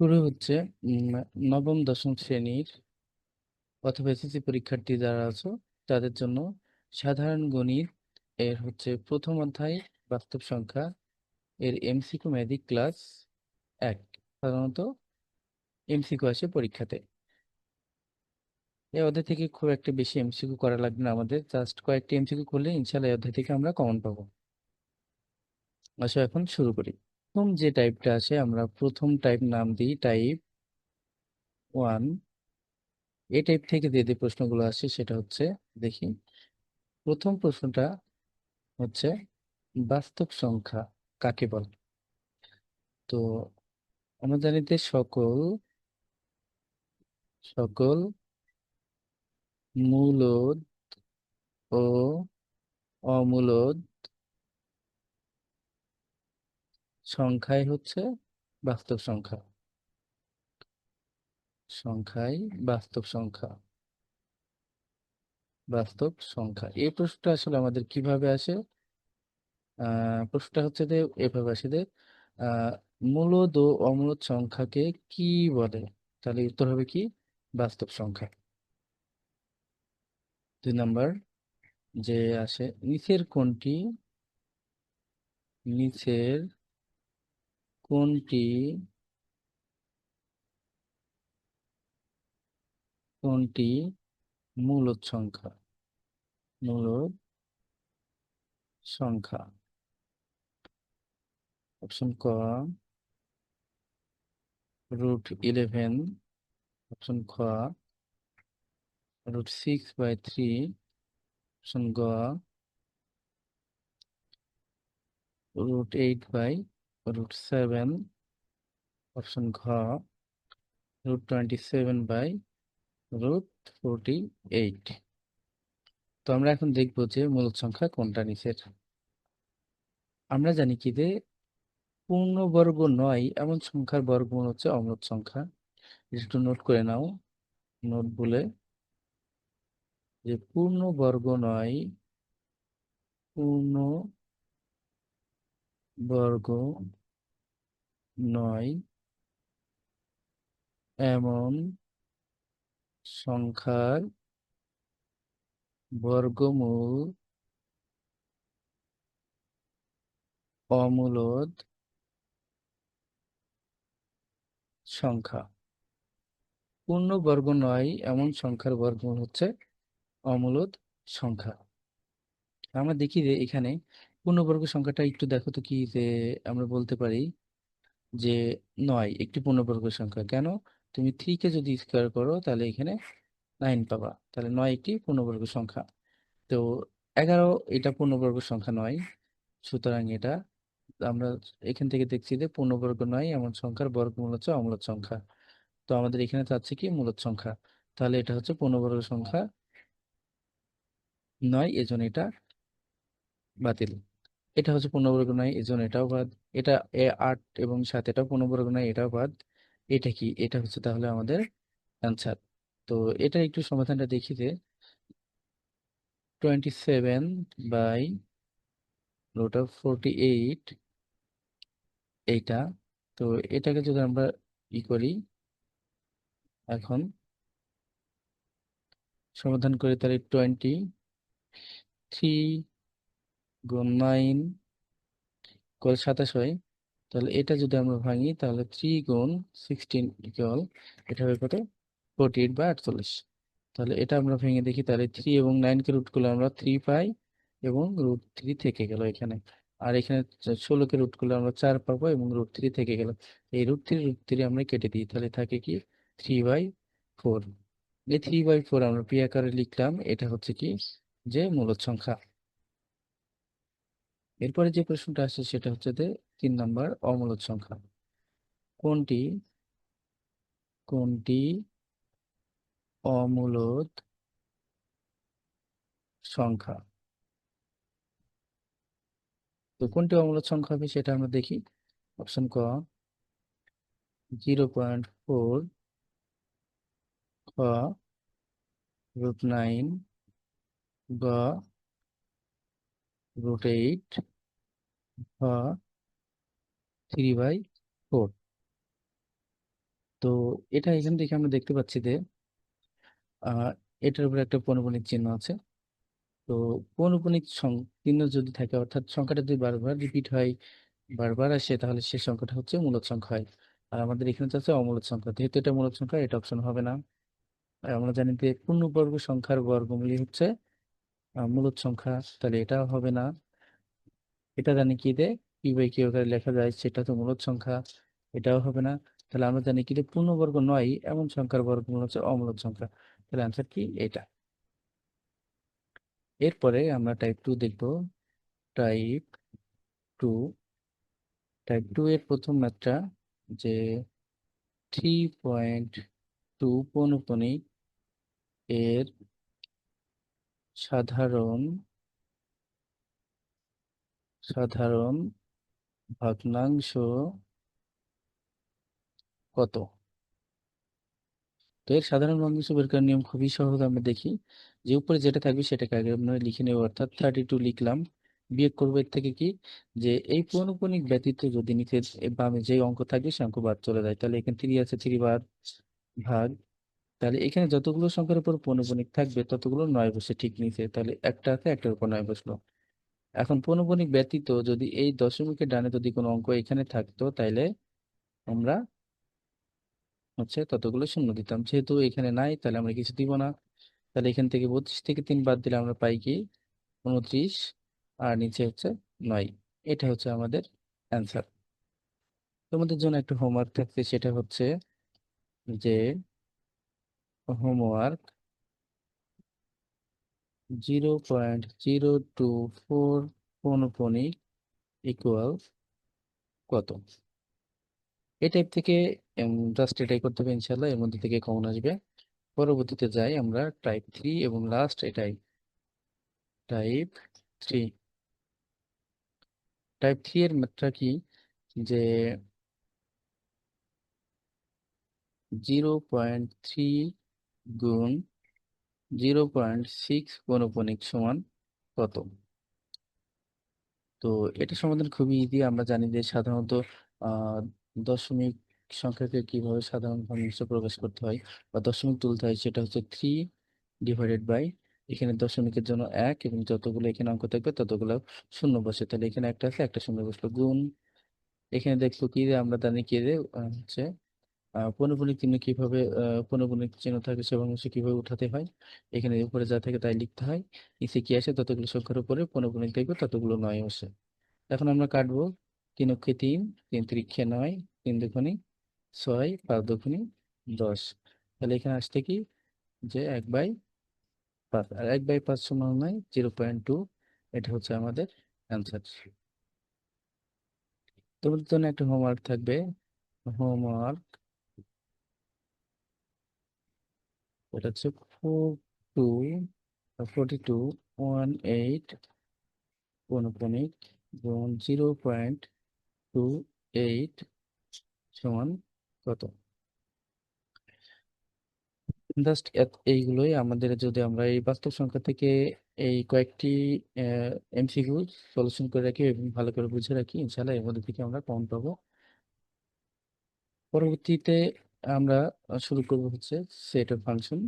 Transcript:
শুরু হচ্ছে নবম দশম শ্রেণীর অথবা এসএসসি পরীক্ষার্থী যারা আছো তাদের জন্য সাধারণ গণিত এর হচ্ছে প্রথম অধ্যায় বাস্তব সংখ্যা এর এমসিকিউ ম্যাথিক ক্লাস 1। সাধারণত এমসিকিউ আসে পরীক্ষাতে। এই অধ্যায় থেকে খুব একটা বেশি এমসিকিউ করা লাগবে না, আমাদের জাস্ট কয়েকটি এমসিকিউ করলে ইনশাল্লাহ এই অধ্যায় থেকে আমরা কমন পাবো। আসো এখন শুরু করি। প্রথম যে টাইপটা আছে আমরা প্রথম টাইপ নাম দিই টাইপ 1। এই টাইপ থেকে যে প্রশ্নগুলো আসে সেটা হচ্ছে, দেখি প্রথম প্রশ্নটা হচ্ছে বাস্তব সংখ্যা কাকে বলে। তো আমরা জানি যে সকল সকল মূলদ ও অমূলদ সংখ্যাই হচ্ছে বাস্তব সংখ্যা। সংখ্যাই বাস্তব সংখ্যা। বাস্তব সংখ্যা এই প্রশ্নটা আসলে আমাদের কিভাবে আসে? প্রশ্নটা হচ্ছে যে এভাবে আসে যে আহ মূলদ ও অমূলদ সংখ্যাকে কি বলে। তাহলে উত্তর হবে কি? বাস্তব সংখ্যা। 2 নাম্বার যে আসে, নিচের কোনটি কোনটি মূলদ সংখ্যা। মূলদ সংখ্যা। অপশন ক √11, অপশন খ √6/3, অপশন গ √8/√7, অপশন ঘ √27/√48। তো আমরা এখন দেখবো যে মূলদ সংখ্যা কোনটা নিচের। আমরা জানি কি যে পূর্ণবর্গ নয় এমন সংখ্যার বর্গমূল হচ্ছে অমূলদ সংখ্যা। এটা একটু নোট করে নাও, নোট বলে, যে পূর্ণবর্গ নয় এমন সংখ্যার বর্গমূল অমূলদ সংখ্যা। পূর্ণবর্গ নয় এমন সংখ্যার বর্গমূল হচ্ছে অমূলদ সংখ্যা। আমরা দেখি যে এখানে পূর্ণবর্গ সংখ্যাটা একটু দেখো তো কি যে আমরা বলতে পারি যে 9 একটি পূর্ণবর্গ সংখ্যা। কেন? তুমি 3 কে যদি স্কোয়ার করো তাহলে এখানে 9 পাবা, তাহলে 9 একটি পূর্ণবর্গ সংখ্যা। তো 11 এটা পূর্ণবর্গ সংখ্যা নয়, সুতরাং এটা আমরা এখান থেকে দেখছি যে পূর্ণবর্গ নয় এমন সংখ্যার বর্গমূল হচ্ছে অমূলদ সংখ্যা। তো আমাদের এখানে চাচ্ছে কি মূলদ সংখ্যা, তাহলে এটা হচ্ছে পূর্ণবর্গ সংখ্যা নয়, এজন্য এটা বাতিল। এটা হচ্ছে পূর্ণবর্গ নয়, এজন্য এটাও বাদ। এটা 8 এবং 7 এটাও পূর্ণবর্গ নয়, এটাও বাদ। এটা কি? এটা হচ্ছে তাহলে আমাদের অ্যান্সার। তো এটা একটু সমাধানটা দেখি যে 27/√48 এইটা। তো এটাকে যদি আমরা করি এখন সমাধান করি, তাহলে 23 × 9 = 27 হয়। তাহলে এটা যদি আমরা ভাঙি তাহলে 3 × 16 ইকুয়াল, এটা হবে কত? 48/48। তাহলে এটা আমরা ভেঙে দেখি, তাহলে 3 এবং 9 কে রুট করলে আমরা 3 পাই এবং √3 থেকে গেল এখানে। আর এখানে 16 কে রুট করলে আমরা 4 পাবো এবং √3 থেকে গেল। এই √3 আমরা কেটে দিই, তাহলে থাকে কি 3/4। এই 3/4 আমরা পি আকারে লিখলাম, এটা হচ্ছে কি যে মূলদ সংখ্যা। এরপরে যে প্রশ্নটা আসছে সেটা হচ্ছে যে 3 নাম্বার অমূলদ সংখ্যা কোনটি কোনটি অমূলদ সংখ্যা। তো কোনটি অমূলদ সংখ্যা হবে সেটা আমরা দেখি। অপশন ক 0.4, খ √9, গ √8, খ 3/4। তো এটা এখান থেকে আমরা দেখতে পাচ্ছি যে আহ এটার উপরে একটা পৌনঃপুনিক চিহ্ন আছে। তো পৌনঃপুনিক চিহ্ন যদি থাকে, অর্থাৎ সংখ্যাটা যদি বারবার রিপিট হয়, বারবার আসে, তাহলে সে সংখ্যাটা হচ্ছে মূলদ সংখ্যা হয়। আর আমাদের এখানে তো আছে অমূলদ সংখ্যা, যেহেতু এটা মূলদ সংখ্যা, এটা অপশন হবে না। আর আমরা জানি যে পূর্ণবর্গ সংখ্যার বর্গমূলই হচ্ছে মূলদ সংখ্যা, তাহলে এটাও হবে না। এটা জানি কি দে পি বাই কিউ আকারে লেখা যায়, সেটা তো মূলদ সংখ্যা, এটাও হবে না। তাহলে আমরা জানি কি যে পূর্ণবর্গ নয় এমন সংখ্যার বর্গমূল হচ্ছে অমূলদ সংখ্যা। তাহলে আনসার কি? এটা। এরপরে আমরা টাইপ টু দেখবো। টাইপ টু টাইপ টু এর প্রথম ম্যাথটা, যে 3.2 পৌনঃপুনিক এর সাধারণ সাধারণ ভগ্নাংশ কত? তো এর সাধারণ ভগ্নাংশ বের করার নিয়ম খুবই সহজ। আমরা দেখি যে উপরে যেটা থাকবে সেটাকে আগে আমরা লিখে নেব, অর্থাৎ 32 লিখলাম। বিয়োগ করবো এর থেকে কি, যে এই পৌনঃপুনিক ব্যতীত যদি নিচে বামে যে অঙ্ক থাকবে সে অঙ্ক বাদ চলে যায়, তাহলে এখানে 3 আছে, 3 বার ভাগ। তাহলে এখানে যতগুলো সংখ্যার উপর পৌনঃপুনিক থাকবে ততগুলো নয় বসে ঠিক নিচে, তাহলে একটা আছে, একটার উপর নয় বসলো। এখন পৌনঃপুনিক ব্যতীত যদি এই দশমিকের ডানে যদি কোনো অঙ্ক এখানে থাকতো, তাইলে আমরা হচ্ছে ততগুলো শূন্য দিতাম। যেহেতু এখানে নাই, তাহলে আমরা কিছু দিব না। তাহলে এখান থেকে 32 থেকে 3 বাদ দিলে আমরা পাই কি? 29। আর নিচে হচ্ছে 9। এটা হচ্ছে আমাদের অ্যান্সার। তোমাদের জন্য একটা হোমওয়ার্ক থাকছে, সেটা হচ্ছে যে হোমওয়ার্ক 0.024 পৌনঃপুনিক ইকুয়াল কত? এই টাইপ থেকে জাস্ট এটাই করতে হবে, ইনশাল্লাহ এর মধ্যে থেকে কমন আসবে। পরবর্তীতে যাই আমরা টাইপ থ্রি, এবং লাস্ট এটাই, টাইপ থ্রি। টাইপ থ্রি এর ম্যাথটা কি, যে 0.3 গুণ 0.6 পৌনঃপুনিক সমান কত? তো এটা সমাধান খুবই ইজি। আমরা জানি যে সাধারণত আহ দশমিক সংখ্যাকে কিভাবে সাধারণ ভগ্নাংশে প্রকাশ করতে হয় বা দশমিক তুলতে হয়, সেটা হচ্ছে 3/, এখানে দশমিকের জন্য 1, এবং যতগুলো এখানে অঙ্ক থাকবে ততগুলো শূন্য বসে, তাহলে এখানে একটা আছে, একটা শূন্য বসলো, গুণ। এখানে দেখবো কি যে আমরা জানি কি যে হচ্ছে পৌনঃপুনিক চিহ্ন কিভাবে, পৌনঃপুনিক চিহ্ন থাকে সে ভগ্নাংশ কিভাবে উঠাতে হয়। এখানে উপরে যা থাকে তাই লিখতে হয়, নিচে কি আসে ততগুলো সংখ্যার উপরে পৌনঃপুনিক দেখবে ততগুলো নয় বসে। এখন আমরা কাটবো। 3 অক্ষে 3, 3 ত্রিকে 9, 3 দুগুণে 6, 5 দুগুণে 10। তাহলে এখানে আসতে কি, যে 1/5, আর 1/5 সমান নয় 0.2। এটা হচ্ছে আমাদের অ্যান্সার। তোমাদের জন্য একটা হোমওয়ার্ক থাকবে। হোমওয়ার্ক এটা হচ্ছে 42.18 পৌনঃপুনিক গুণ 0.28 সমান কত? জাস্ট এইগুলোই আমাদের, যদি আমরা এই বাস্তব সংখ্যা থেকে এই কয়েকটি এমসিকিউ সলিউশন করে রাখি এবং ভালো করে বুঝে রাখি, ইনশাল্লাহ এর মধ্যে থেকে আমরা কমন পাবো। পরবর্তীতে আমরা শুরু করবো হচ্ছে সেট অফ ফাংশন।